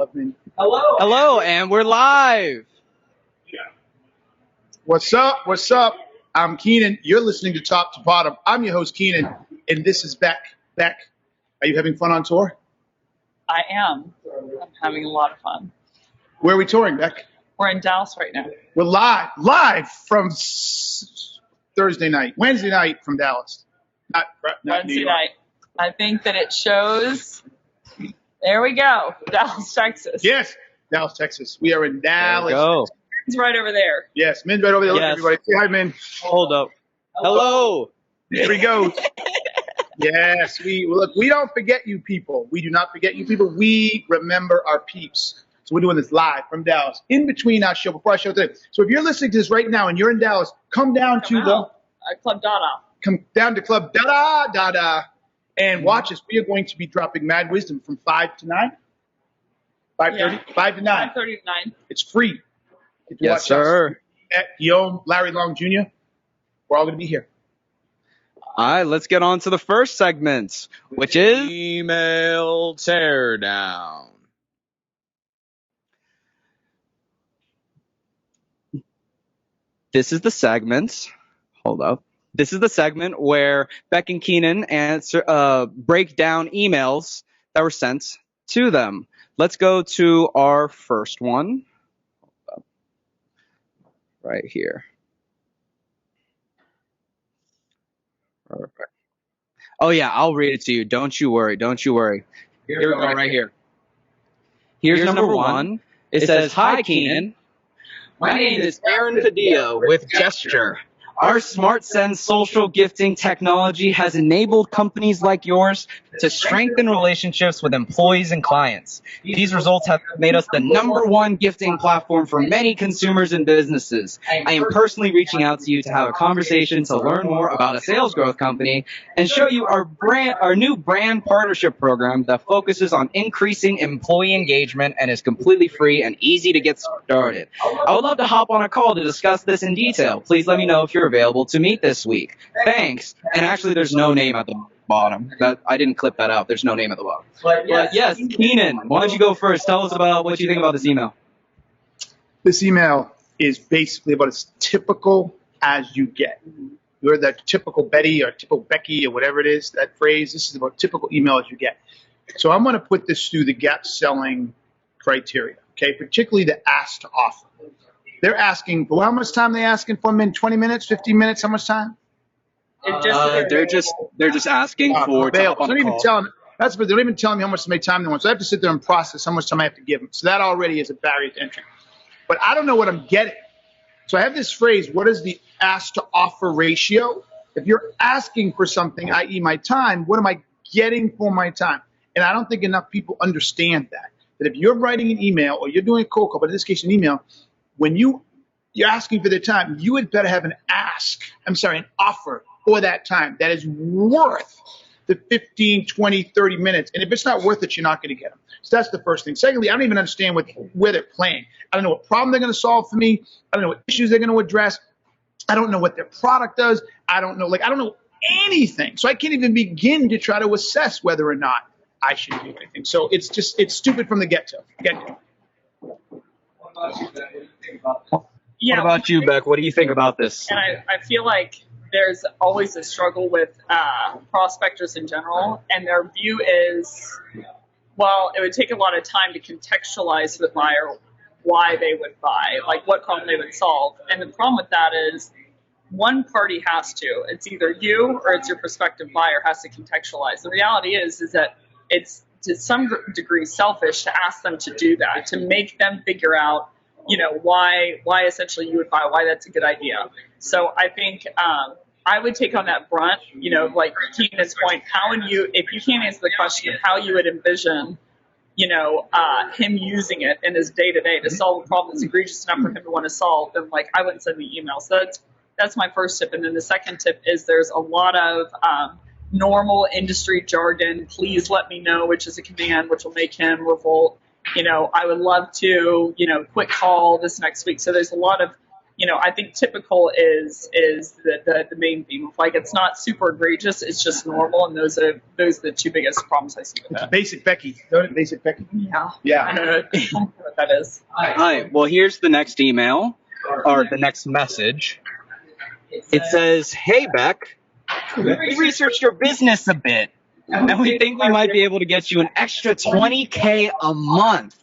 Huffman. Hello, and we're live. What's up? What's up? I'm Keenan. You're listening to Top to Bottom. I'm your host, Keenan, and this is Becc. Becc, are you having fun on tour? I am. I'm having a lot of fun. Where are we touring, Becc? We're in Dallas right now. We're live from Wednesday night from Dallas. Not Wednesday New York. night. I think that it shows. There we go. Dallas, Texas. Yes, Dallas, Texas. We are in Dallas. There we go. It's right over there. Yes, Min's right over there. Look, Yes. everybody. Say hi, Min. Hold up. Hello. There we go. Yes, we don't forget you people. We do not forget you people. We remember our peeps. So we're doing this live from Dallas, in between our show, before our show today. So if you're listening to this right now and you're in Dallas, come down to Club Dada. come down to Club Dada Dada and watch us. We are going to be dropping mad wisdom from 5 to 9. 5:30? Yeah. 5 to 9. 5:30 to 9. It's free. If you Yes, watch us sir. at Guillaume, Larry Long Jr., we're all going to be here. All right, let's get on to the first segment, which is Email teardown. this is the segment. Hold up. This is the segment where Becc and Keenan break down emails that were sent to them. Let's go to our first one. Hold up. Right here. Perfect. Oh yeah, I'll read it to you. Don't you worry. Don't you worry. Here we go, right here. Here's number one. It says, "Hi, Keenan. My name is Aaron Padilla with Gesture. Our Smart Send social gifting technology has enabled companies like yours to strengthen relationships with employees and clients. These results have made us the #1 gifting platform for many consumers and businesses. I am personally reaching out to you to have a conversation to learn more about a sales growth company and show you our new brand partnership program that focuses on increasing employee engagement and is completely free and easy to get started. I would love to hop on a call to discuss this in detail. Please let me know if you're available to meet this week. Thanks." And actually, there's no name at the bottom. I didn't clip that out. There's no name at the bottom. But yes, Keenan, why don't you go first? Tell us about what you think about this email. This email is basically about as typical as you get. You're that typical Betty or typical Becky or whatever it is, that phrase. This is about typical email as you get. So I'm going to put this through the gap selling criteria, okay, particularly the ask to offer. They're asking, well, how much time are they asking for? 20 minutes, 15 minutes, how much time? They're just asking for bail. top on Don't the even call. tell them. That's but they don't even tell me how much time they want. So I have to sit there and process how much time I have to give them. So that already is a barrier to entry. But I don't know what I'm getting. So I have this phrase, what is the ask to offer ratio? If you're asking for something, i.e. my time, what am I getting for my time? And I don't think enough people understand that. That if you're writing an email or you're doing a cold call, but in this case an email, when you're asking for their time, you would better have an offer for that time that is worth the 15, 20, 30 minutes. And if it's not worth it, you're not going to get them. So that's the first thing. Secondly, I don't even understand where they're playing. I don't know what problem they're going to solve for me. I don't know what issues they're going to address. I don't know what their product does. I don't know anything. So I can't even begin to try to assess whether or not I should do anything. So it's stupid from the get-go. What about you, Becc? What do you think about this? And I feel like there's always a struggle with prospectors in general, and their view is, well, it would take a lot of time to contextualize to the buyer why they would buy, like what problem they would solve. And the problem with that is one party has to. It's either you or it's your prospective buyer has to contextualize. The reality is that it's to some degree selfish to ask them to do that, to make them figure out, why essentially you would buy, why that's a good idea. So I think I would take on that brunt, like Keenan's point, if you can't answer the question of how you would envision, him using it in his day-to-day to solve a problem that's egregious enough for him to want to solve, then I wouldn't send the email. So that's my first tip. And then the second tip is there's a lot of normal industry jargon. Please let me know, which is a command which will make him revolt. I would love to, quick call this next week. So there's a lot of I think typical is the main theme. Like, it's not super egregious, it's just normal, and those are the two biggest problems I see with that. Basic Becky. You know Basic Becky? Yeah. Yeah. I don't know what that is. Hi. Well, here's the next email, or the next message. It says, "Hey, Becc, we researched your business a bit, and we think we might be able to get you an extra $20K a month.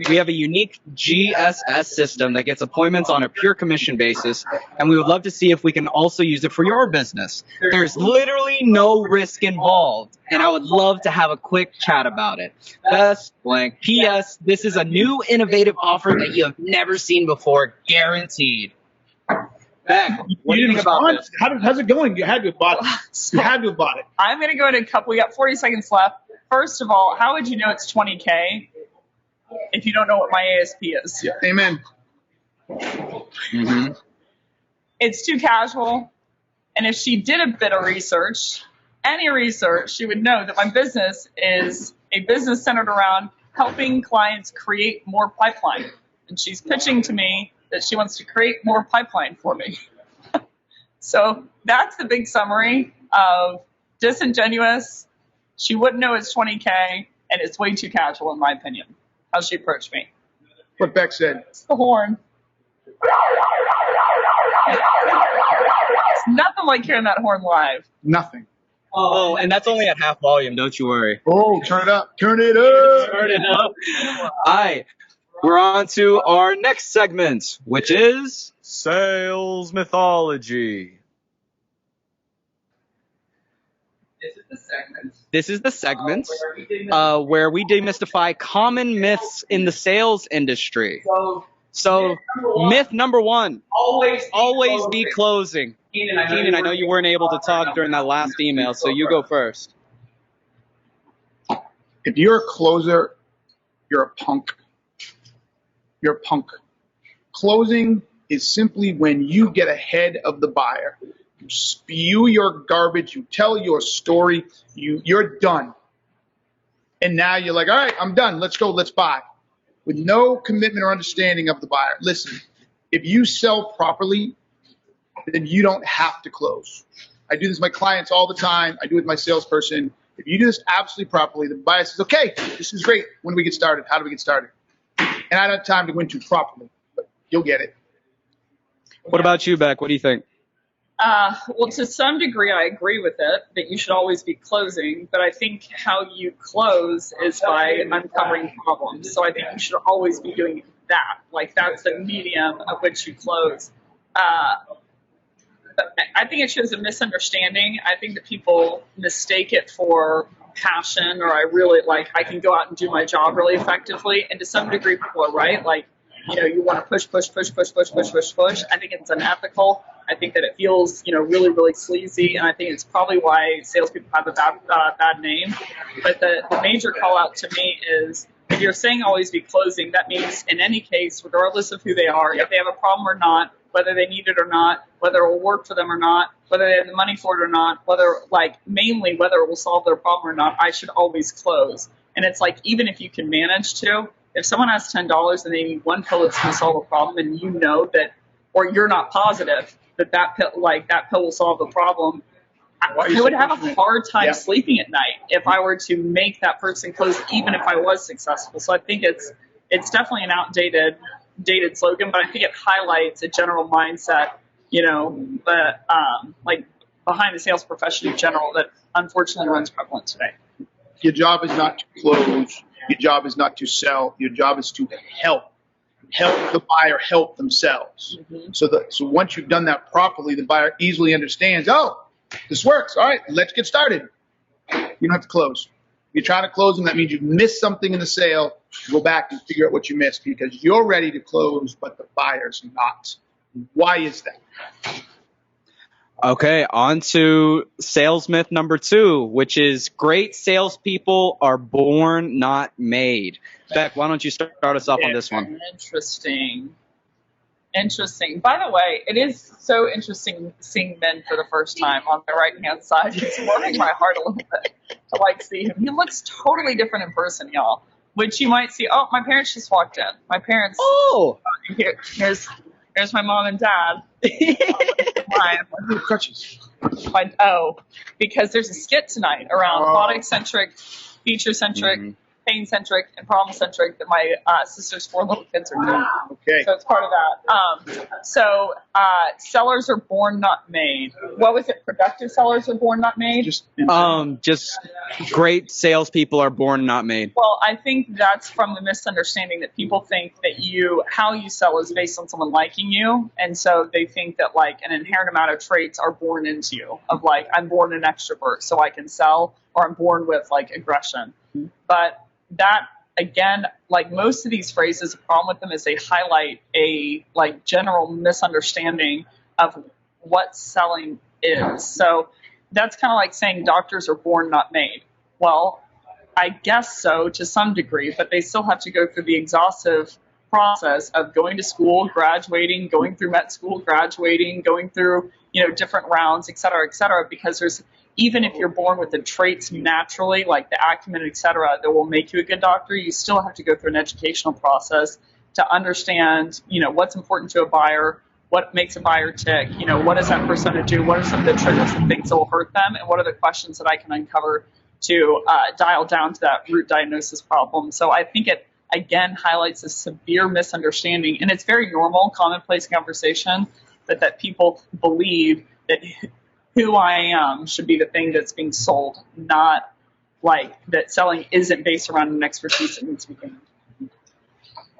We have a unique GSS system that gets appointments on a pure commission basis, and we would love to see if we can also use it for your business. There's literally no risk involved, and I would love to have a quick chat about it. Best blank. P.S. This is a new innovative offer that you have never seen before, guaranteed." Becc, what do you think about this? How's it going? You had to have bought it. You had to have bought it. I'm going to go in a couple. We got 40 seconds left. First of all, how would you know it's 20K if you don't know what my ASP is? Yeah. Amen. Mm-hmm. It's too casual. And if she did a bit of research, any research, she would know that my business is a business centered around helping clients create more pipeline. And she's pitching to me that she wants to create more pipeline for me. So that's the big summary of disingenuous. She wouldn't know it's 20K, and it's way too casual, in my opinion, how she approached me. What Becc said. It's the horn. It's nothing like hearing that horn live. Nothing. Oh, and that's only at half volume, don't you worry. Oh, turn it up. Turn it up. Turn it up. All right. We're on to our next segment, which is Sales mythology. This is the segment where we demystify common myths in the sales industry. So, myth number one, always be closing. Keenan, I know you weren't able to talk during that last email, so you go first. If you're a closer, you're a punk. You're a punk. Closing is simply when you get ahead of the buyer. You spew your garbage, you tell your story, you're done. And now you're like, all right, I'm done. Let's go, let's buy. With no commitment or understanding of the buyer. Listen, if you sell properly, then you don't have to close. I do this with my clients all the time. I do it with my salesperson. If you do this absolutely properly, the buyer says, okay, this is great. When do we get started? How do we get started? And I don't have time to go into it properly, but you'll get it. What about you, Becc? What do you think? Well, to some degree, I agree with it, that you should always be closing, but I think how you close is by uncovering problems. So I think you should always be doing that. Like, that's the medium of which you close. But I think it shows a misunderstanding. I think that people mistake it for passion, or I can go out and do my job really effectively. And to some degree, people are right. Like, you want to push. I think it's unethical. I think that it feels, really, really sleazy. And I think it's probably why salespeople have a bad name. But the major call out to me is, if you're saying always be closing, that means in any case, regardless of who they are, if they have a problem or not, whether they need it or not, whether it will work for them or not, whether they have the money for it or not, mainly whether it will solve their problem or not, I should always close. And it's like, even if you can manage to, if someone has $10 and they need one pill that's going to solve a problem, and you know that, or you're not positive that pill will solve the problem, I would have a hard time sleeping at night if I were to make that person close, even if I was successful. So I think it's definitely an outdated slogan, but I think it highlights a general mindset, but behind the sales profession in general, that unfortunately runs prevalent today. Your job is not to close. Your job is not to sell. Your job is to help the buyer help themselves. Mm-hmm. So once you've done that properly, the buyer easily understands, oh, this works. All right, let's get started. You don't have to close. If you're trying to close them, that means you've missed something in the sale. Go back and figure out what you missed, because you're ready to close, but the buyer's not. Why is that? Okay, on to sales myth number 2, which is great salespeople are born, not made. Becc, why don't you start us off on this one? Interesting. By the way, it is so interesting seeing Ben for the first time on the right-hand side. It's warming my heart a little bit to see him. He looks totally different in person, y'all. Which you might see. Oh, my parents just walked in. My parents. Oh. There's my mom and dad. Mine. Why do crutches? Because there's a skit tonight around product-centric, feature-centric, pain-centric, and problem-centric that my sister's 4 little kids are doing. Okay. So it's part of that. Sellers are born, not made. What was it? Productive sellers are born, not made? Just great salespeople are born, not made. Well, I think that's from the misunderstanding that people think that how you sell is based on someone liking you. And so they think that like an inherent amount of traits are born into you of like, I'm born an extrovert so I can sell, or I'm born with like aggression. But that, again, like most of these phrases, the problem with them is they highlight a like general misunderstanding of what selling is. So that's kind of like saying doctors are born, not made. Well, I guess so to some degree, but they still have to go through the exhaustive process of going to school, graduating, going through med school, graduating, going through, different rounds, et cetera, because there's, even if you're born with the traits naturally, like the acumen, et cetera, that will make you a good doctor, you still have to go through an educational process to understand, what's important to a buyer, what makes a buyer tick, what does that persona do, what are some of the triggers and things that will hurt them, and what are the questions that I can uncover to dial down to that root diagnosis problem. So I think it, again, highlights a severe misunderstanding, and it's very normal, commonplace conversation, that people believe that who I am should be the thing that's being sold, not like that selling isn't based around an expertise that needs to be gained.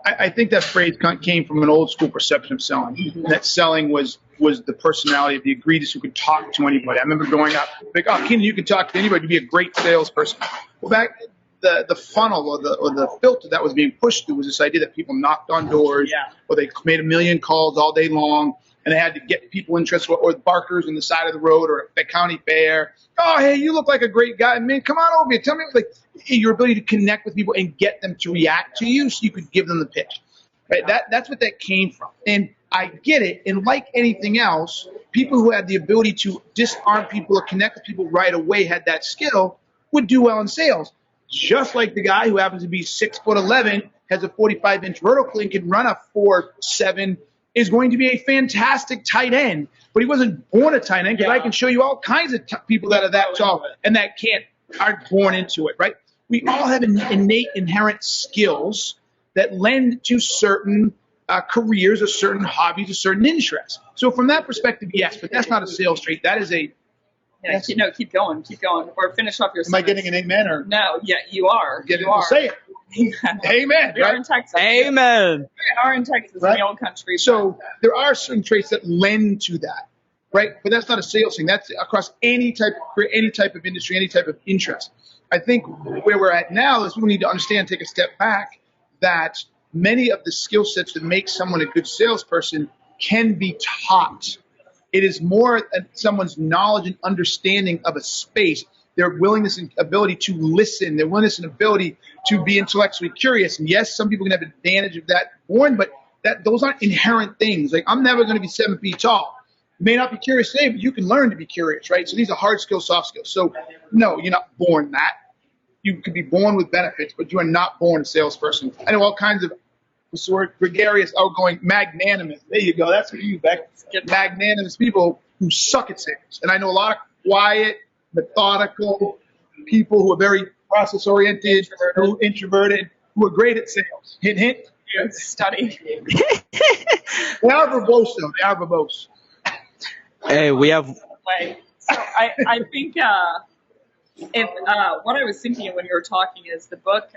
I think that phrase came from an old school perception of selling. That selling was the personality of the egregious who could talk to anybody. I remember growing up, like, oh, Keenan, you can talk to anybody. You'd be a great salesperson. Well, back the funnel or the filter that was being pushed through was this idea that people knocked on doors, or they made a million calls all day long, and they had to get people interested, or barkers on the side of the road, or at the county fair. Oh, hey, you look like a great guy, man. Come on over here. Tell me, like, your ability to connect with people and get them to react to you, so you could give them the pitch. Right? That's what that came from. And I get it. And like anything else, people who had the ability to disarm people or connect with people right away, had that skill, would do well in sales. Just like the guy who happens to be 6'11", has a 45-inch vertical and can run a 4.7, is going to be a fantastic tight end. But he wasn't born a tight end, because I can show you all kinds of people that are that tall and that aren't born into it, right? We all have innate, inherent skills that lend to certain careers or certain hobbies or certain interests. So from that perspective, yes, but that's not a sales trait. That is a... Yeah, keep going. Or finish off your sentence. Am I getting an amen? Or no, yeah, you are. You are. Say it. Amen. We are in Texas. Amen. We are in Texas, right? In the old country. So there are certain traits that lend to that, right? But that's not a sales thing. That's across any type of career, any type of industry, any type of interest. I think where we're at now is we need to understand, take a step back, that many of the skill sets that make someone a good salesperson can be taught. It is more someone's knowledge and understanding of a space, their willingness and ability to listen, their willingness and ability to be intellectually curious. And yes, some people can have advantage of that born, but those aren't inherent things. Like, I'm never going to be 7 feet tall. You may not be curious today, but you can learn to be curious, right? So these are hard skills, soft skills. So no, you're not born that. You could be born with benefits, but you are not born a salesperson. I know all kinds of gregarious, outgoing, magnanimous. There you go. That's for you, Becc. Magnanimous people who suck at sales. And I know a lot of quiet, methodical people who are very process-oriented, introverted, who are great at sales. Hint, hint. Study. They are verbose, though. They are verbose. Hey, we have... So I think what I was thinking when you were talking is the book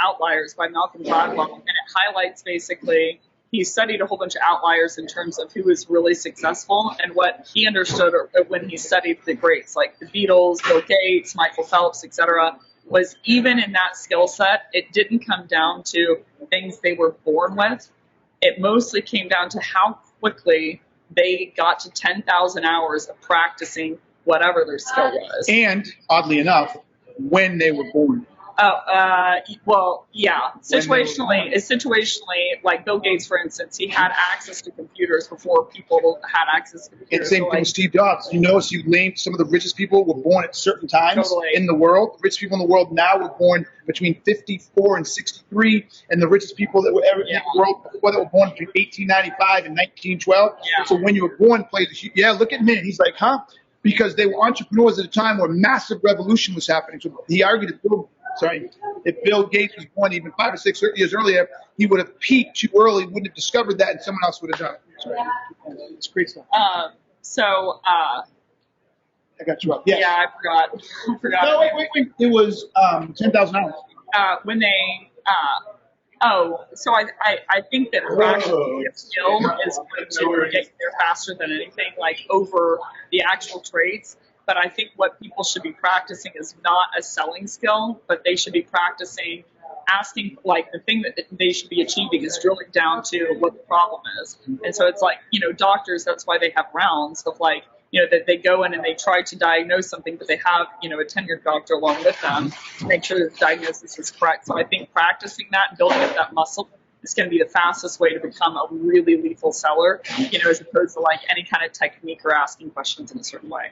Outliers by Malcolm Gladwell, and it highlights basically, he studied a whole bunch of outliers in terms of who was really successful, and what he understood when he studied the greats, like the Beatles, Bill Gates, Michael Phelps, etc., was even in that skill set, it didn't come down to things they were born with. It mostly came down to how quickly they got to 10,000 hours of practicing whatever their skill was. And, oddly enough, when they were born. Well, yeah. Situationally, like Bill Gates, for instance, he had access to computers before people had access to And computers. same So, thing like, with Steve Jobs. You notice you named some of the richest people were born at certain times Totally. in the world. The richest people in the world now were born between 54 and 63, and the richest people that were ever in the world before that were born between 1895 and 1912. Yeah. So when you were born, look at me. He's like, huh? Because they were entrepreneurs at a time where massive revolution was happening. So he argued if Bill Gates was born even 5 or 6 years earlier, he would have peaked too early, wouldn't have discovered that, and someone else would have done it. Sorry. It's great stuff. I got you up. Yes. Yeah, I forgot. No, wait. It was 10,000 hours. When they so I think that practicing a skill is going to get you there faster than anything, like over the actual trades. But I think what people should be practicing is not a selling skill, but they should be practicing asking, like, the thing that they should be achieving is drilling down to what the problem is. And so it's like, doctors, that's why they have rounds of, like, that they go in and they try to diagnose something, but they have, a tenured doctor along with them to make sure that the diagnosis is correct. So I think practicing that and building up that muscle is going to be the fastest way to become a really lethal seller, as opposed to, like, any kind of technique or asking questions in a certain way.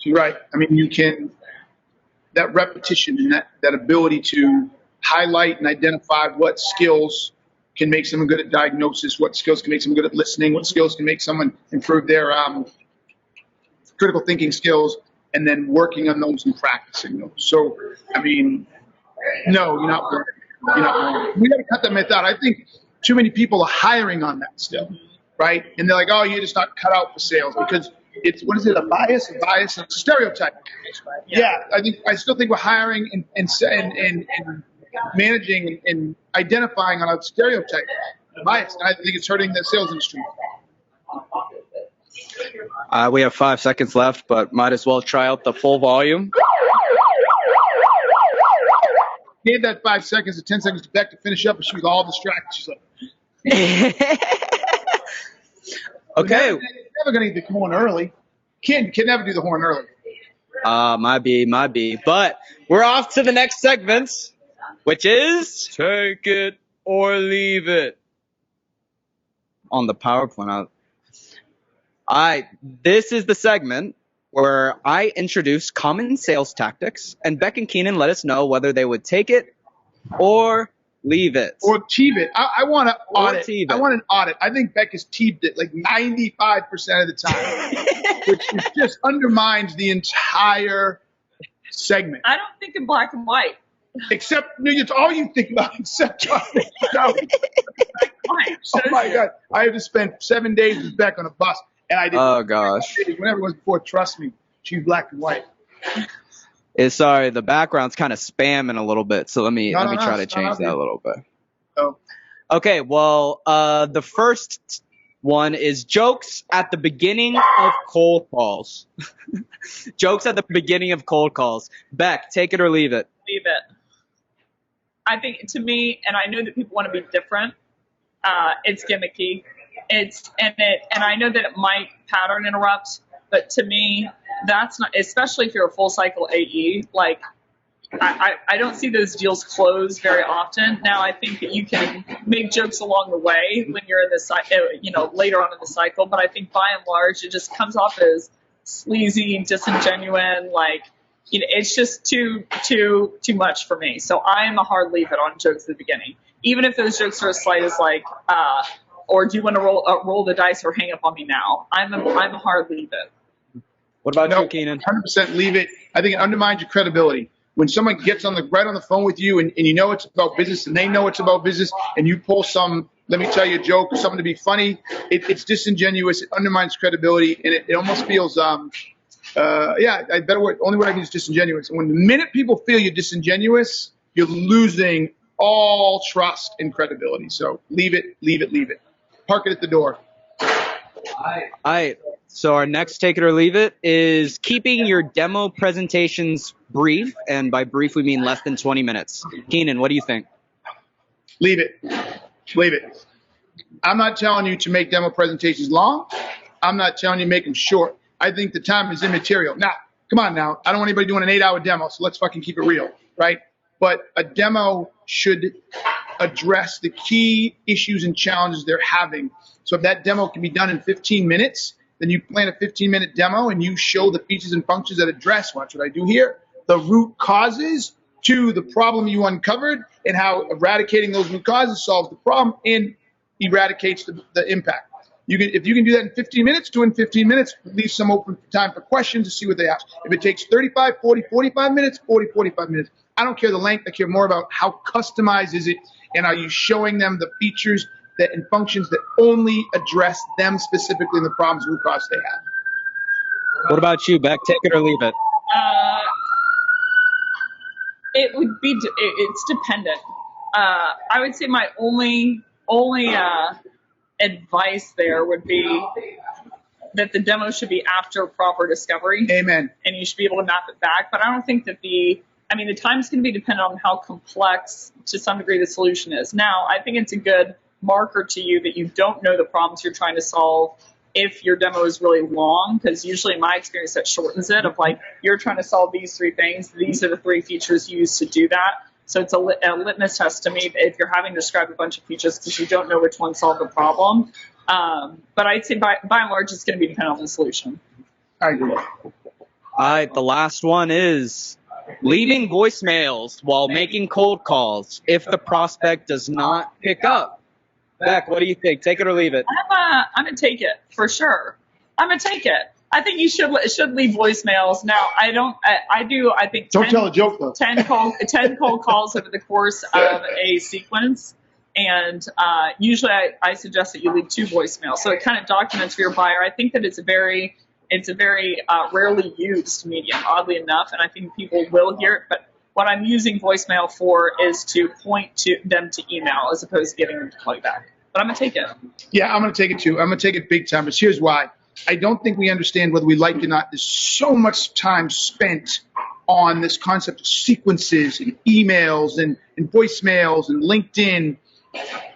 You're right. I mean, that repetition and that ability to highlight and identify what skills can make someone good at diagnosis, what skills can make someone good at listening, what skills can make someone improve their critical thinking skills, and then working on those and practicing those. So, I mean, no, you're not wrong. You're not wrong. We got to cut that myth out. I think too many people are hiring on that still, right? And they're like, oh, you're just not cut out for sales because it's, what is it, a bias, it's a stereotype. Yeah, I still think we're hiring and managing and identifying on a stereotype, bias. And I think it's hurting the sales industry. We have 5 seconds left, but might as well try out the full volume. Gave that 5 seconds to 10 seconds to Becc to finish up, and she was all distracted. She's like, okay. Never going to come on early. Can never do the horn early. Might be. But we're off to the next segment, which is Take it or leave it. on the PowerPoint. This is the segment where I introduce common sales tactics, and Becc and Keenan let us know whether they would take it or leave it. Or teave it. I want to audit. teave it. I want an audit. I think Becc has teaved it like 95% of the time, which just undermines the entire segment. I don't think in black and white. Except, it's all you think about except no. Oh my God. I have to spend 7 days with Becc on a bus. And I did. Oh gosh. Whenever it was before, trust me, she's black and white. Sorry, the background's kind of spamming a little bit, so let me try to change that a little bit. Oh. Okay, well, the first one is jokes at the beginning of cold calls. Jokes at the beginning of cold calls. Becc, take it or leave it. Leave it. I think, to me, and I know that people want to be different, it's gimmicky. And I know that it might pattern interrupt, but to me, that's not, especially if you're a full cycle AE, like, I don't see those deals close very often. Now, I think that you can make jokes along the way when you're in the later on in the cycle, but I think by and large, it just comes off as sleazy, disingenuous, like, it's just too much for me. So I am a hard leave it on jokes at the beginning, even if those jokes are as slight as like, or do you want to roll the dice or hang up on me now? I'm a hard leave it. What about you, Keenan? 100% leave it. I think it undermines your credibility. When someone gets right on the phone with you and you know it's about business and they know it's about business and you pull some, let me tell you a joke or something to be funny, it's disingenuous. It undermines credibility and it almost feels, better word, only word I can use is disingenuous. And when the minute people feel you're disingenuous, you're losing all trust and credibility. So leave it. Park it at the door. So our next take it or leave it is keeping your demo presentations brief, and by brief we mean less than 20 minutes. Keenan, what do you think? Leave it. I'm not telling you to make demo presentations long. I'm not telling you to make them short. I think the time is immaterial. Now, come on now. I don't want anybody doing an 8-hour demo, so let's fucking keep it real, right? but a demo should address the key issues and challenges they're having. So if that demo can be done in 15 minutes, then you plan a 15-minute demo and you show the features and functions that address, watch what I do here, the root causes to the problem you uncovered, and how eradicating those root causes solves the problem and eradicates the impact. If you can do that in 15 minutes, do it in 15 minutes, leave some open time for questions to see what they ask. If it takes 35, 40, 45 minutes, 40, 45 minutes. I don't care the length. I care more about how customized is it, and are you showing them the features and functions that only address them specifically in the problems root cause they have. What about you, Becc? Take it or leave it. It would be, it's dependent. I would say my only advice there would be that the demo should be after proper discovery. Amen. And you should be able to map it back. But I don't think that the time's going to be dependent on how complex, to some degree, the solution is. Now, I think it's a good marker to you that you don't know the problems you're trying to solve if your demo is really long, because usually in my experience that shortens it, of like, you're trying to solve these 3 things, these are the 3 features used to do that. So it's a litmus test to me if you're having to describe a bunch of features because you don't know which one solved the problem. But I'd say by and large it's going to be dependent on the solution. I agree. All right, the last one is leaving voicemails while making cold calls if the prospect does not pick up. Becc, what do you think? Take it or leave it? I'm gonna take it for sure. I'm gonna take it. I think you should leave voicemails. Now, I think don't tell a joke though. 10 cold calls over the course of a sequence, and usually I suggest that you leave 2 voicemails. So it kind of documents for your buyer. I think that it's a very rarely used medium, oddly enough, and I think people will hear it. But what I'm using voicemail for is to point to them to email as opposed to getting them to call you back. But I'm going to take it. Yeah, I'm going to take it too. I'm going to take it big time. But here's why. I don't think we understand, whether we like it or not, there's so much time spent on this concept of sequences and emails and voicemails and LinkedIn.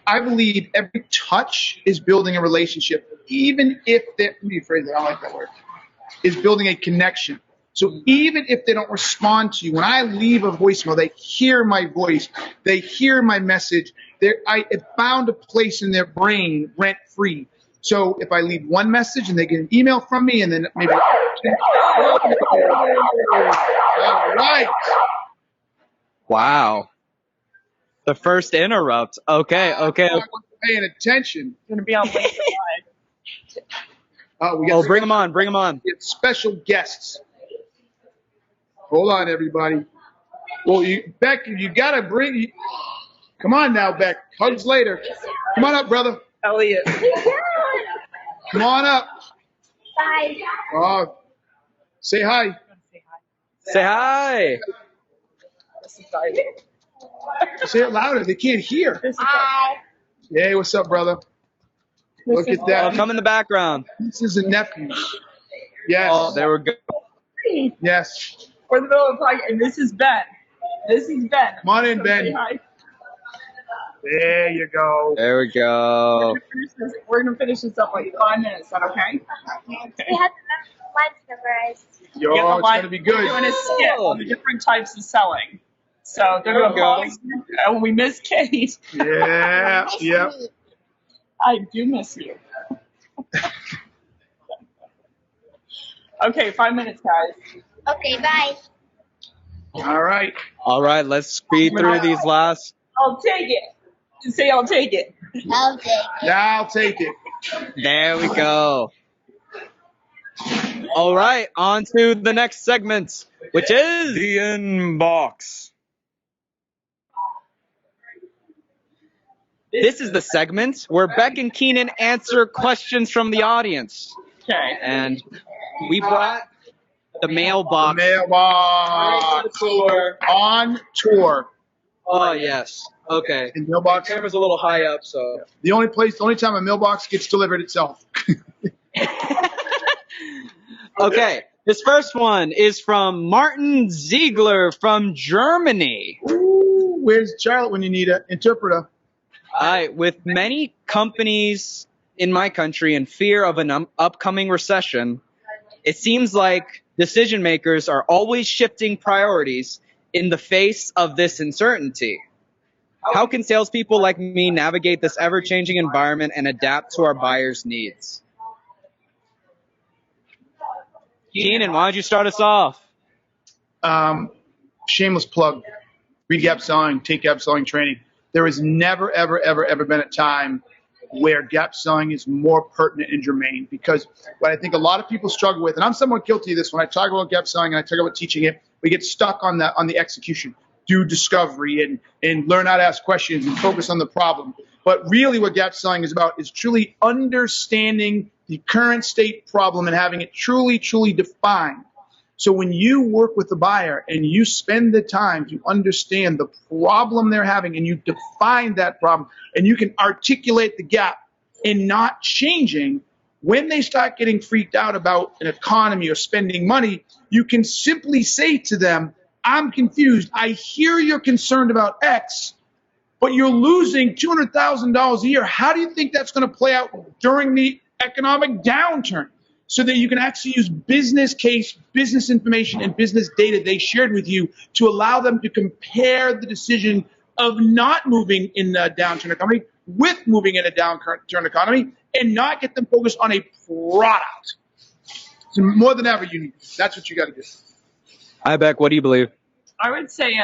I believe every touch is building a relationship, even if let me rephrase that, I don't like that word, is building a connection. So even if they don't respond to you, when I leave a voicemail, they hear my voice, they hear my message. I found a place in their brain rent-free. So if I leave one message and they get an email from me, and then maybe, all right. Wow. The first interrupt. Okay. Paying attention. Going to be on LinkedIn Live. We got bring them on. We have special guests. Hold on, everybody. Well, Becc, you got to bring. Come on now, Becc. Hugs later. Come on up, brother. Elliot. Come on up. Bye. Say hi. Say hi. Say it louder. They can't hear. Hi. Hey, what's up, brother? Look at that. Come in the background. This is a nephew. Yes. Oh, there we go. Yes. We're in the middle of the podcast, and this is Ben. Come on in, Ben. Say hi. There you go. There we go. We're going to finish this up like 5 minutes. Is that okay? We have the lives memorized. Yo, it's going to be good. We're doing a skit on the different types of selling. So they're going to call us, and we miss Kate. Yeah. Yep. I do miss you. Okay, 5 minutes, guys. Okay, bye. All right. All right, let's speed through these last. I'll take it. Say I'll take it. I'll take it. Yeah, I'll take it. There we go. All right, on to the next segment, which is The inbox. this is the segment where Becc and Keenan answer questions from the audience. Okay. And we brought the mailbox. Mailbox. On tour. Oh, yes. Okay. In mailbox. Camera's a little high up, so. The only time a mailbox gets delivered itself. Okay. This first one is from Martin Ziegler from Germany. Ooh, where's Charlotte when you need an interpreter? With many companies in my country in fear of an upcoming recession, it seems like decision makers are always shifting priorities in the face of this uncertainty? How can salespeople like me navigate this ever-changing environment and adapt to our buyers' needs? Keenan, why don't you start us off? Shameless plug. Read gap selling, take gap selling training. There has never, ever, ever, ever been a time where gap selling is more pertinent and germane, because what I think a lot of people struggle with, and I'm somewhat guilty of this, when I talk about gap selling and I talk about teaching it, we get stuck on the execution. Do discovery and learn how to ask questions and focus on the problem. But really what gap selling is about is truly understanding the current state problem and having it truly, truly defined. So when you work with the buyer and you spend the time to understand the problem they're having and you define that problem and you can articulate the gap and not changing, when they start getting freaked out about an economy or spending money, you can simply say to them, I'm confused. I hear you're concerned about X, but you're losing $200,000 a year. How do you think that's going to play out during the economic downturn? So that you can actually use business case, business information, and business data they shared with you to allow them to compare the decision of not moving in a downturn economy with moving in a downturn economy and not get them focused on a product. So more than ever, you need. That's what you got to do. Hi, Becc. What do you believe? I would say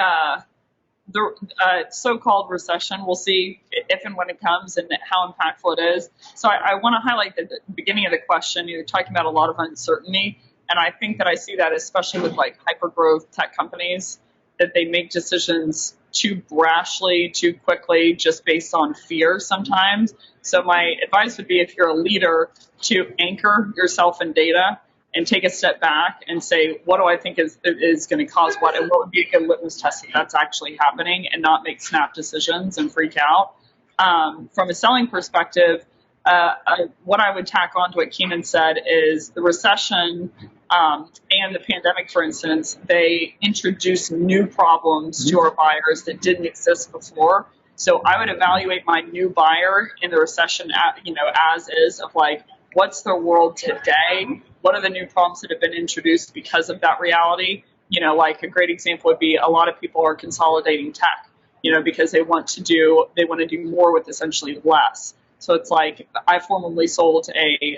the so-called recession, we'll see if and when it comes and how impactful it is. So I want to highlight the beginning of the question. You're talking about a lot of uncertainty, and I think that I see that especially with like hyper-growth tech companies, that they make decisions too brashly, too quickly, just based on fear sometimes. So my advice would be, if you're a leader, to anchor yourself in data and take a step back and say, what do I think is going to cause what, and what would be a good litmus test if that's actually happening, and not make snap decisions and freak out. From a selling perspective, what I would tack on to what Keenan said is the recession and the pandemic, for instance, they introduce new problems to our buyers that didn't exist before. So I would evaluate my new buyer in the recession, as is, of like, what's their world today? What are the new problems that have been introduced because of that reality? Like a great example would be, a lot of people are consolidating tech, because they want to do more with essentially less. So it's like, I formerly sold a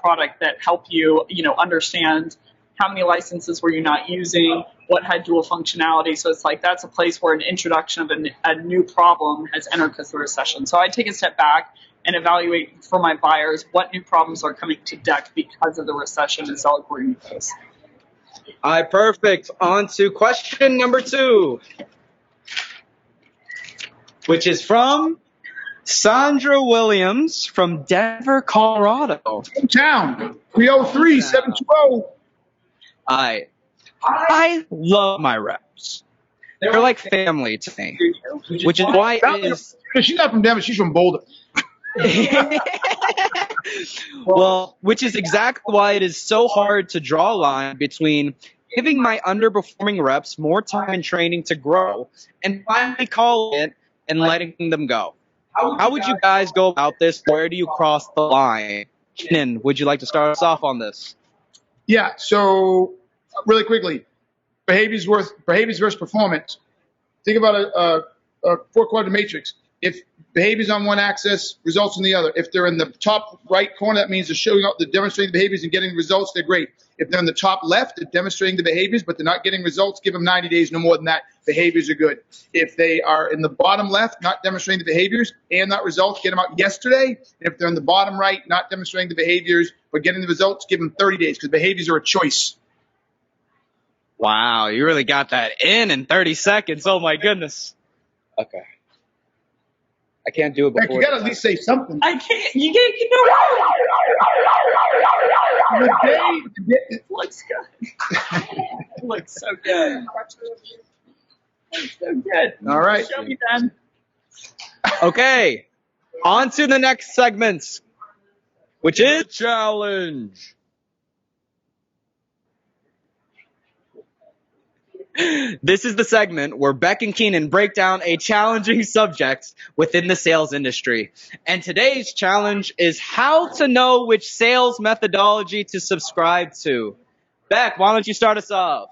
product that helped you, understand how many licenses were you not using, what had dual functionality. So it's like, that's a place where an introduction of a new problem has entered because of the recession. So I take a step back and evaluate for my buyers what new problems are coming to deck because of the recession, and sell according to those. All right, perfect. On to question number 2, which is from Sandra Williams from Denver, Colorado. Hometown, 303-720. I love my reps. They're like family to me, which is why it is. She's not from Denver, she's from Boulder. Well, which is exactly why it is so hard to draw a line between giving my underperforming reps more time and training to grow and finally calling it and letting them go. How would you guys go about this? Where do you cross the line? Keenan, would you like to start us off on this? Yeah, so really quickly, behaviors versus performance. Think about a 4-quadrant matrix. If behaviors on one axis, results on the other. If they're in the top right corner, that means they're showing up, they're demonstrating the behaviors and getting results, they're great. If they're in the top left, they're demonstrating the behaviors, but they're not getting results, give them 90 days, no more than that. Behaviors are good. If they are in the bottom left, not demonstrating the behaviors and not results, get them out yesterday. And if they're in the bottom right, not demonstrating the behaviors, but getting the results, give them 30 days, because behaviors are a choice. Wow, you really got that in 30 seconds. Oh, my goodness. Okay. I can't do it before. Heck, you got to at least say something. I can't. You it looks good. It looks so good. It's so good. All right. Show me then. Okay. On to the next segment, which is Challenge. This is the segment where Becc and Keenan break down a challenging subject within the sales industry. And today's challenge is how to know which sales methodology to subscribe to. Becc, why don't you start us off?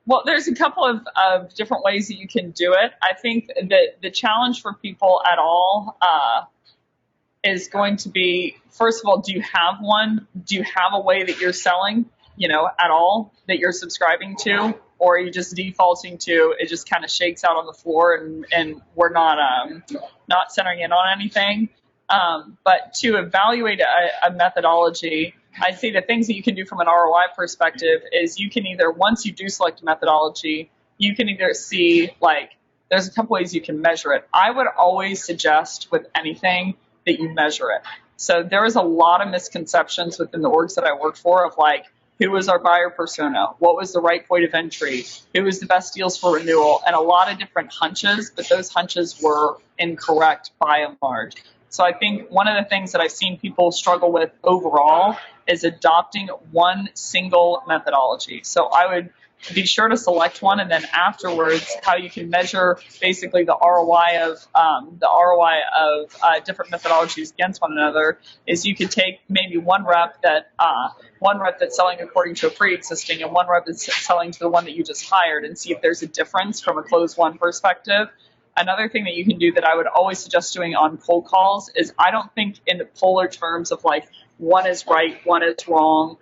Well, there's a couple of different ways that you can do it. I think that the challenge for people at all is going to be, first of all, do you have one? Do you have a way that you're selling, at all that you're subscribing to? Or are you just defaulting to it just kind of shakes out on the floor and we're not centering in on anything? But to evaluate a methodology, I'd say the things that you can do from an ROI perspective is you can either, once you do select a methodology, you can either see, there's a couple ways you can measure it. I would always suggest with anything that you measure it. So there is a lot of misconceptions within the orgs that I work for of who was our buyer persona? What was the right point of entry? Who was the best deals for renewal? And a lot of different hunches, but those hunches were incorrect by and large. So I think one of the things that I've seen people struggle with overall is adopting one single methodology. So I would be sure to select one, and then afterwards, how you can measure basically the ROI of different methodologies against one another is you could take maybe one rep that's selling according to a pre-existing, and one rep that's selling to the one that you just hired, and see if there's a difference from a closed one perspective. Another thing that you can do that I would always suggest doing on cold calls is I don't think in the polar terms of one is right, one is wrong.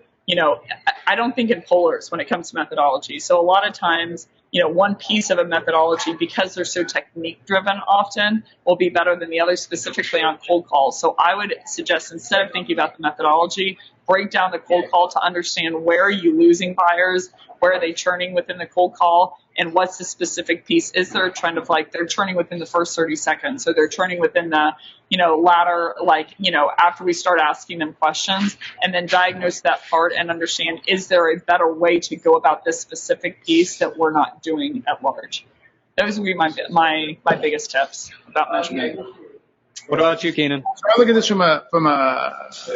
I don't think in polars when it comes to methodology. So a lot of times, one piece of a methodology, because they're so technique driven often, will be better than the other, specifically on cold calls. So I would suggest, instead of thinking about the methodology, break down the cold call to understand where are you losing buyers, where are they churning within the cold call, and what's the specific piece. Is there a trend of they're churning within the first 30 seconds, so they're churning within the latter, after we start asking them questions, and then diagnose that part and understand, is there a better way to go about this specific piece that we're not doing at large? Those would be my biggest tips about measurement. What about you, Keenan? So I look at this from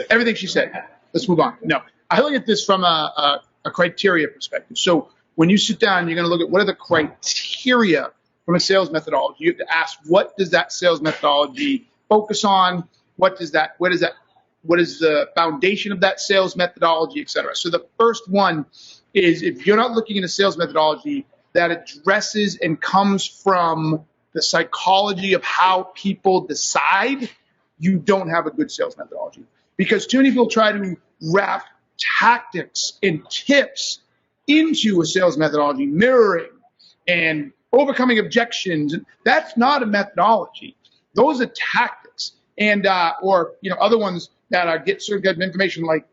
everything she said. Let's move on. No, I look at this from a criteria perspective. So when you sit down, you're going to look at what are the criteria from a sales methodology. You have to ask, what does that sales methodology focus on? What is the foundation of that sales methodology, et cetera? So the first one is, if you're not looking at a sales methodology that addresses and comes from the psychology of how people decide, you don't have a good sales methodology. Because too many people try to wrap tactics and tips into a sales methodology, mirroring and overcoming objections. That's not a methodology. Those are tactics, and or other ones that get certain kind of information like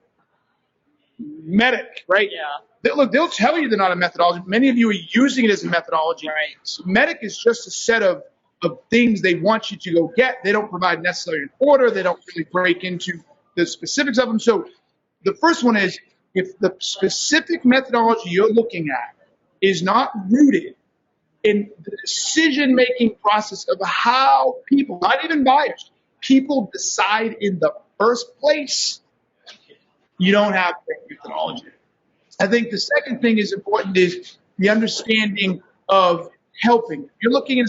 Medic, right? Yeah. They'll tell you they're not a methodology. Many of you are using it as a methodology. Right. So Medic is just a set of things they want you to go get. They don't provide necessarily an order. They don't really break into the specifics of them. So the first one is, if the specific methodology you're looking at is not rooted in the decision-making process of how people, not even buyers, people decide in the first place, you don't have great methodology. I think the second thing is important is the understanding of helping. If you're looking at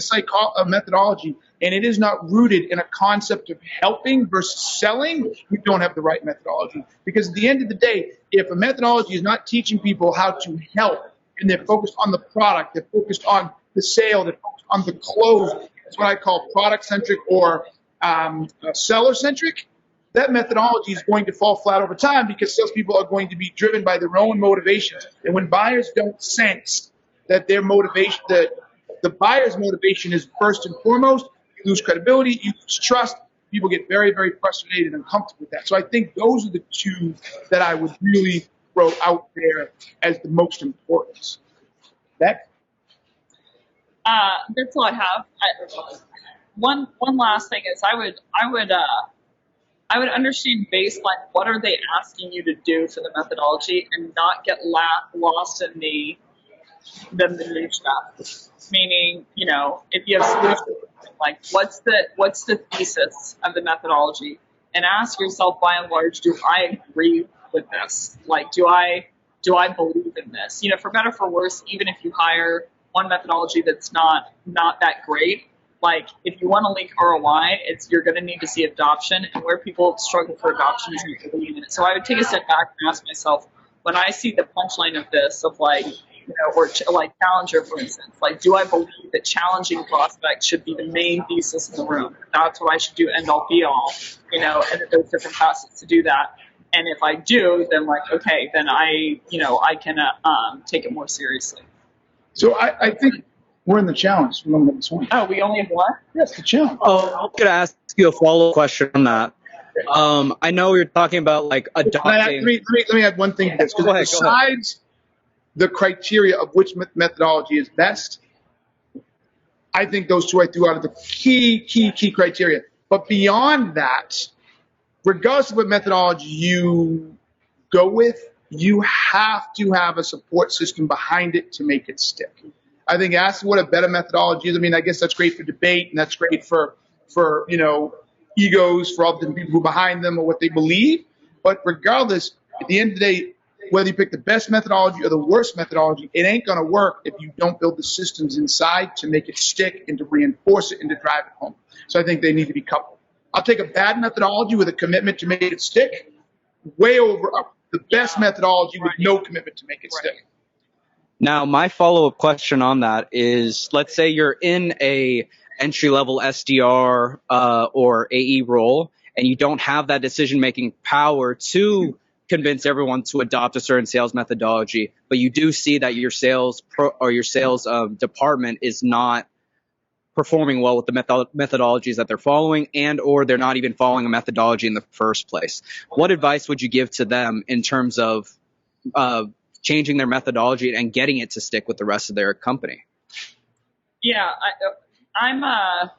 a methodology and it is not rooted in a concept of helping versus selling, you don't have the right methodology. Because at the end of the day, if a methodology is not teaching people how to help, and they're focused on the product, they're focused on the sale, they're focused on the close, that's what I call product-centric or seller-centric, that methodology is going to fall flat over time, because salespeople are going to be driven by their own motivations. And when buyers don't sense that their motivation, that the buyer's motivation is first and foremost, you lose credibility, you lose trust. People get very, very frustrated and uncomfortable with that. So I think those are the two that I would really throw out there as the most important. Becc? That's all I have. One last thing is I would understand baseline, what are they asking you to do for the methodology, and not get lost in the minutia. Meaning, if you have solutions, what's the thesis of the methodology, and ask yourself, by and large, do I agree with this? Do I believe in this? For better or for worse, even if you hire one methodology that's not that great, if you want to link ROI, you're going to need to see adoption, and where people struggle for adoption is not believing in it. So I would take a step back and ask myself, when I see the punchline of this, of or like Challenger, for instance. Like, do I believe that challenging prospects should be the main thesis in the room? That's what I should do, end all be all, and that there's different facets to do that. And if I do, then like, okay, then I can take it more seriously. So I think we're in the challenge. Remember this one. Oh, we only have one? Yes, the challenge. Oh, I'm going to ask you a follow-up question on that. I know you're talking about like adopting. Let me add one thing to this. Go ahead. Besides the criteria of which methodology is best, I think those two I threw out are the key criteria. But beyond that, regardless of what methodology you go with, you have to have a support system behind it to make it stick. I think asking what a better methodology is, I mean, I guess that's great for debate and that's great for egos, for all the people who are behind them or what they believe. But regardless, at the end of the day, whether you pick the best methodology or the worst methodology, it ain't going to work if you don't build the systems inside to make it stick and to reinforce it and to drive it home. So I think they need to be coupled. I'll take a bad methodology with a commitment to make it stick way over the best methodology with no commitment to make it stick. Now, my follow-up question on that is, let's say you're in a entry-level SDR or AE role, and you don't have that decision-making power to convince everyone to adopt a certain sales methodology, but you do see that your sales department is not performing well with the methodologies that they're following, and or they're not even following a methodology in the first place. What advice would you give to them in terms of changing their methodology and getting it to stick with the rest of their company? Yeah, I'm a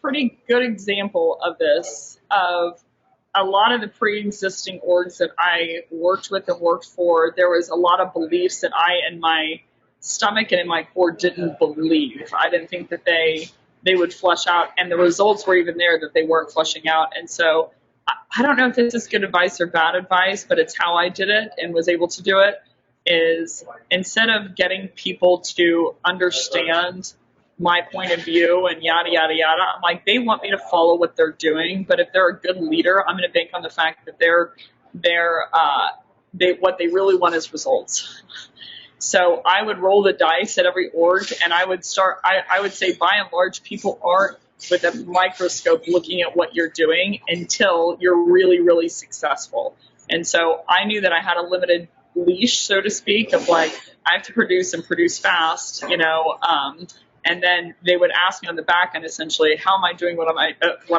pretty good example of this, of a lot of the pre-existing orgs that I worked with and worked for. There was a lot of beliefs that I, in my stomach and in my core, didn't believe. I didn't think that they would flush out, and the results were even there that they weren't flushing out. And so I don't know if this is good advice or bad advice, but it's how I did it and was able to do it, is instead of getting people to understand my point of view and yada, yada, yada, I'm like, they want me to follow what they're doing, but if they're a good leader, I'm going to bank on the fact that what they really want is results. So I would roll the dice at every org, and I would say by and large, people aren't with a microscope looking at what you're doing until you're really, really successful. And so I knew that I had a limited leash, so to speak, of like, I have to produce and produce fast, and then they would ask me on the back end, essentially, how am I doing what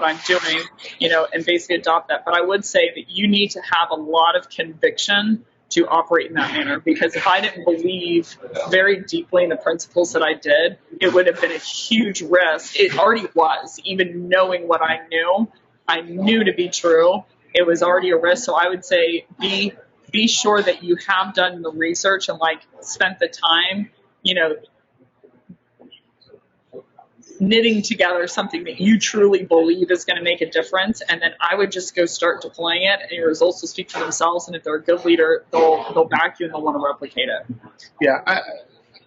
I'm doing, and basically adopt that. But I would say that you need to have a lot of conviction to operate in that manner, because if I didn't believe very deeply in the principles that I did, it would have been a huge risk. It already was, even knowing what I knew to be true, it was already a risk. So I would say be sure that you have done the research and like spent the time, knitting together something that you truly believe is going to make a difference, and then I would just go start deploying it, and your results will speak for themselves. And if they're a good leader, they'll back you and they'll want to replicate it. Yeah,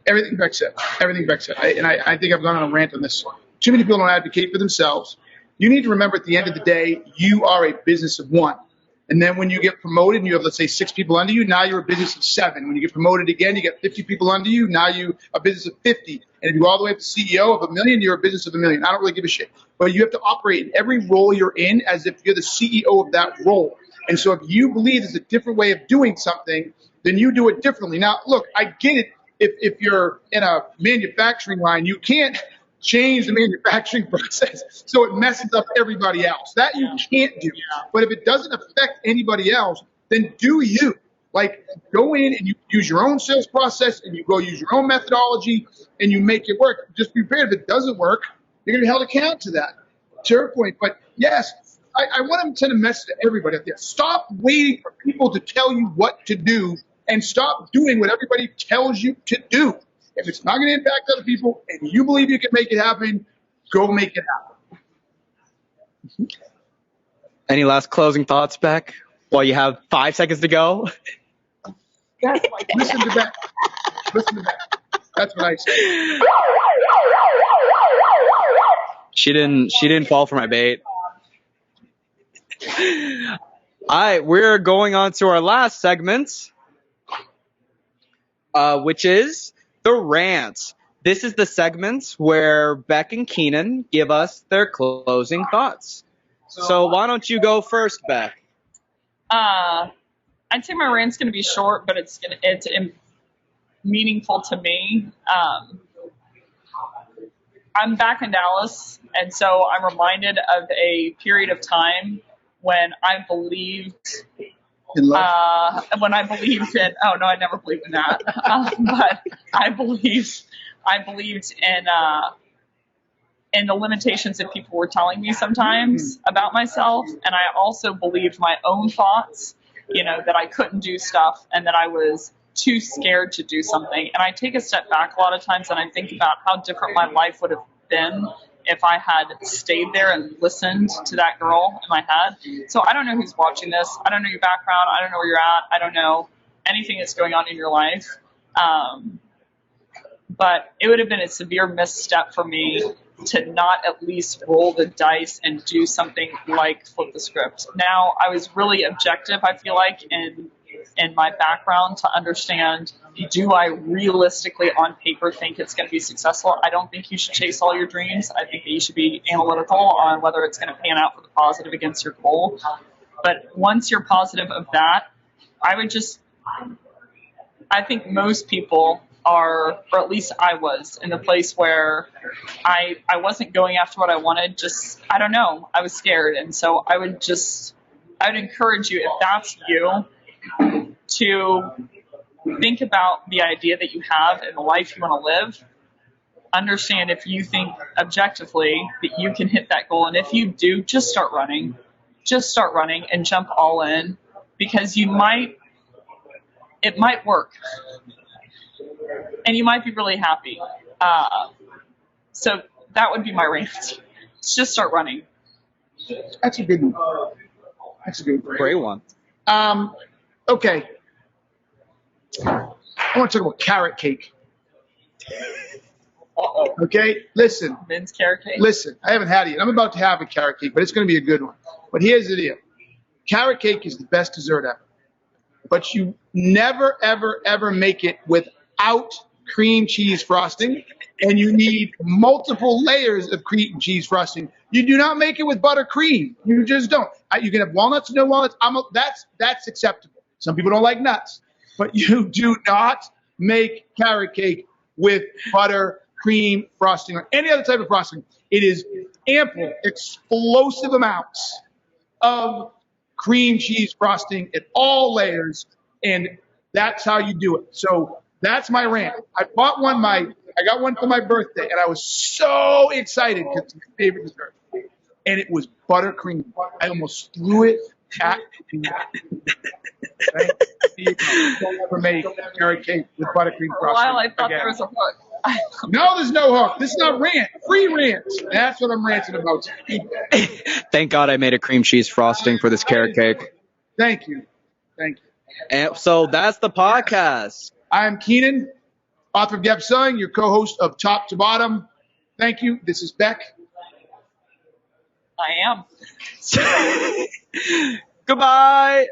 everything Becc said. I think I've gone on a rant on this. Too many people don't advocate for themselves. You need to remember, at the end of the day, you are a business of one. And then when you get promoted and you have, let's say, 6 people under you, now you're a business of 7. When you get promoted again, you get 50 people under you. Now you're a business of 50. And if you go all the way up to CEO of 1 million, you're a business of 1 million. I don't really give a shit. But you have to operate in every role you're in as if you're the CEO of that role. And so if you believe there's a different way of doing something, then you do it differently. Now, look, I get it. If you're in a manufacturing line, you can't change the manufacturing process so it messes up everybody else. That you can't do. But if it doesn't affect anybody else, then do you. Like, go in and you use your own sales process and you go use your own methodology and you make it work. Just be prepared. If it doesn't work, you're going to be held accountable to that. To your point. But yes, I want to send a message to everybody out there. Stop waiting for people to tell you what to do, and stop doing what everybody tells you to do. If it's not going to impact other people and you believe you can make it happen, go make it happen. Any last closing thoughts, Becc, while you have 5 seconds to go? Listen to Becc. That's what I say. She didn't fall for my bait. All right, we're going on to our last segment. which is the rant. This is the segment where Becc and Keenan give us their closing thoughts. So why don't you go first, Becc? I'd say my rant's going to be short, but it's meaningful to me. I'm back in Dallas, and so I'm reminded of a period of time when I believed when I believed in, oh no, I never believed in that. But I believed in the limitations that people were telling me sometimes about myself. And I also believed my own thoughts, that I couldn't do stuff and that I was too scared to do something. And I take a step back a lot of times and I think about how different my life would have been if I had stayed there and listened to that girl in my head. So I don't know who's watching this. I don't know your background. I don't know where you're at. I don't know anything that's going on in your life. But it would have been a severe misstep for me to not at least roll the dice and do something like flip the script. Now, I was really objective, I feel like, in my background to understand, do I realistically on paper think it's going to be successful? I don't think you should chase all your dreams. I think that you should be analytical on whether it's going to pan out for the positive against your goal. But once you're positive of that, I think most people are, or at least I was, in the place where I wasn't going after what I wanted. Just, I don't know, I was scared. And so I would encourage you, if that's you, to think about the idea that you have and the life you want to live. Understand if you think objectively that you can hit that goal. And if you do, just start running. Just start running and jump all in, because it might work. And you might be really happy. So that would be my rant. Just start running. That's a good one. That's a good one. Great one. Okay. I want to talk about carrot cake. Uh-oh. Okay? Listen. Men's carrot cake? Listen. I haven't had it yet. I'm about to have a carrot cake, but it's going to be a good one. But here's the deal. Carrot cake is the best dessert ever. But you never, ever, ever make it without cream cheese frosting, and you need multiple layers of cream cheese frosting. You do not make it with buttercream. You just don't. You can have walnuts, no walnuts. That's acceptable. Some people don't like nuts, but you do not make carrot cake with buttercream frosting or any other type of frosting. It is ample, explosive amounts of cream cheese frosting at all layers, and that's how you do it. So that's my rant. I got one for my birthday, and I was so excited because it's my favorite dessert. And it was buttercream. I almost threw it at me. Right? Don't ever make carrot cake with buttercream frosting. Well, I thought there was a hook. No, there's no hook. This is not rant. Free rant. That's what I'm ranting about. Thank God I made a cream cheese frosting for this carrot cake. Thank you. Thank you. And so that's the podcast. I'm Keenan, author of Becc Holland, your co-host of Top to Bottom. Thank you. This is Becc. I am. Goodbye.